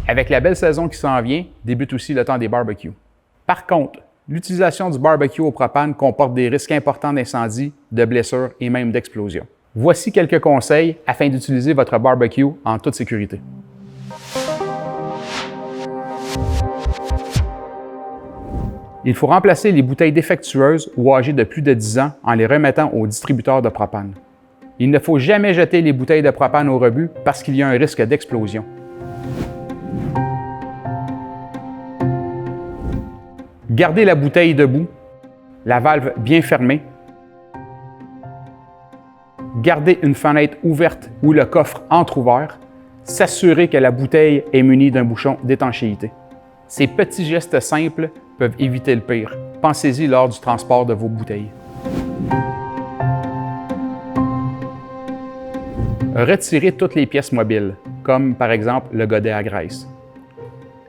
Avec la belle saison qui s'en vient, débute aussi le temps des barbecues. Par contre, l'utilisation du barbecue au propane comporte des risques importants d'incendie, de blessures et même d'explosion. Voici quelques conseils afin d'utiliser votre barbecue en toute sécurité. Il faut remplacer les bouteilles défectueuses ou âgées de plus de 10 ans en les remettant au distributeur de propane. Il ne faut jamais jeter les bouteilles de propane au rebut parce qu'il y a un risque d'explosion. Gardez la bouteille debout, la valve bien fermée. Gardez une fenêtre ouverte ou le coffre entrouvert. S'assurer que la bouteille est munie d'un bouchon d'étanchéité. Ces petits gestes simples peuvent éviter le pire. Pensez-y lors du transport de vos bouteilles. Retirez toutes les pièces mobiles, comme par exemple le godet à graisse.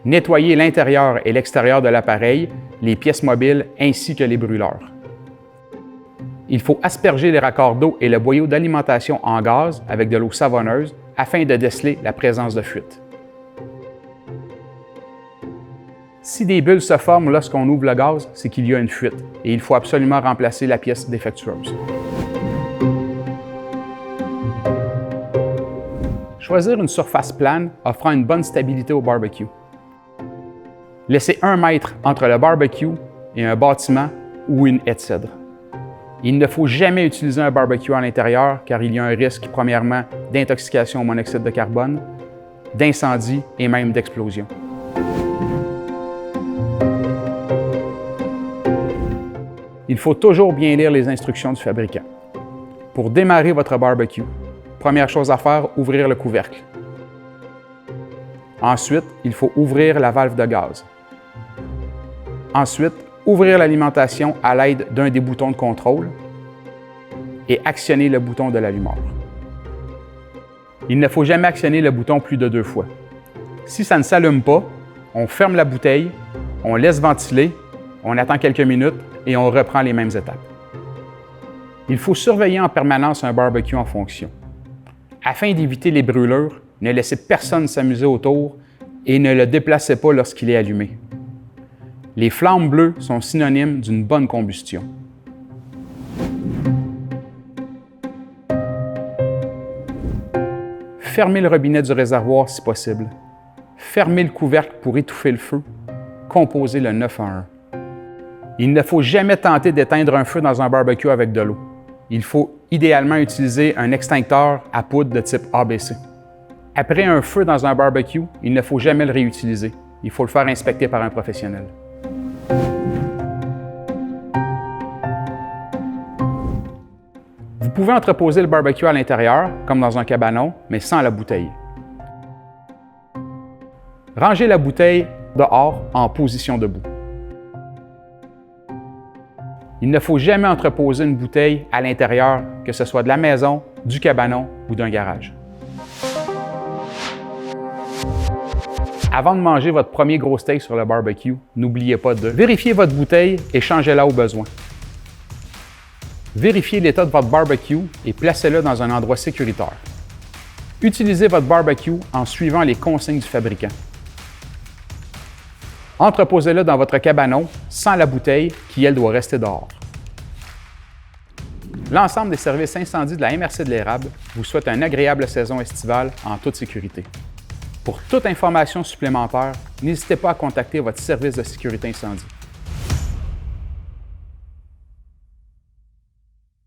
Nettoyez l'intérieur et l'extérieur de l'appareil, les pièces mobiles ainsi que les brûleurs. Il faut asperger les raccords d'eau et le boyau d'alimentation en gaz avec de l'eau savonneuse afin de déceler la présence de fuite. Si des bulles se forment lorsqu'on ouvre le gaz, c'est qu'il y a une fuite et il faut absolument remplacer la pièce défectueuse. Choisir une surface plane offrant une bonne stabilité au barbecue. Laissez 1 mètre entre le barbecue et un bâtiment ou une haie de cèdre. Il ne faut jamais utiliser un barbecue à l'intérieur car il y a un risque, premièrement, d'intoxication au monoxyde de carbone, d'incendie et même d'explosion. Il faut toujours bien lire les instructions du fabricant. Pour démarrer votre barbecue, première chose à faire, ouvrir le couvercle. Ensuite, il faut ouvrir la valve de gaz. Ensuite, ouvrir l'alimentation à l'aide d'un des boutons de contrôle et actionner le bouton de l'allumeur. Il ne faut jamais actionner le bouton plus de 2 fois. Si ça ne s'allume pas, on ferme la bouteille, on laisse ventiler, on attend quelques minutes et on reprend les mêmes étapes. Il faut surveiller en permanence un barbecue en fonction. Afin d'éviter les brûlures, ne laissez personne s'amuser autour et ne le déplacez pas lorsqu'il est allumé. Les flammes bleues sont synonymes d'une bonne combustion. Fermez le robinet du réservoir si possible. Fermez le couvercle pour étouffer le feu. Composez le 911. Il ne faut jamais tenter d'éteindre un feu dans un barbecue avec de l'eau. Il faut idéalement utiliser un extincteur à poudre de type ABC. Après un feu dans un barbecue, il ne faut jamais le réutiliser. Il faut le faire inspecter par un professionnel. Vous pouvez entreposer le barbecue à l'intérieur, comme dans un cabanon, mais sans la bouteille. Rangez la bouteille dehors en position debout. Il ne faut jamais entreposer une bouteille à l'intérieur, que ce soit de la maison, du cabanon ou d'un garage. Avant de manger votre premier gros steak sur le barbecue, n'oubliez pas de vérifier votre bouteille et changez-la au besoin. Vérifiez l'état de votre barbecue et placez-le dans un endroit sécuritaire. Utilisez votre barbecue en suivant les consignes du fabricant. Entreposez-le dans votre cabanon sans la bouteille qui, elle, doit rester dehors. L'ensemble des services incendies de la MRC de l'Érable vous souhaite une agréable saison estivale en toute sécurité. Pour toute information supplémentaire, n'hésitez pas à contacter votre service de sécurité incendie.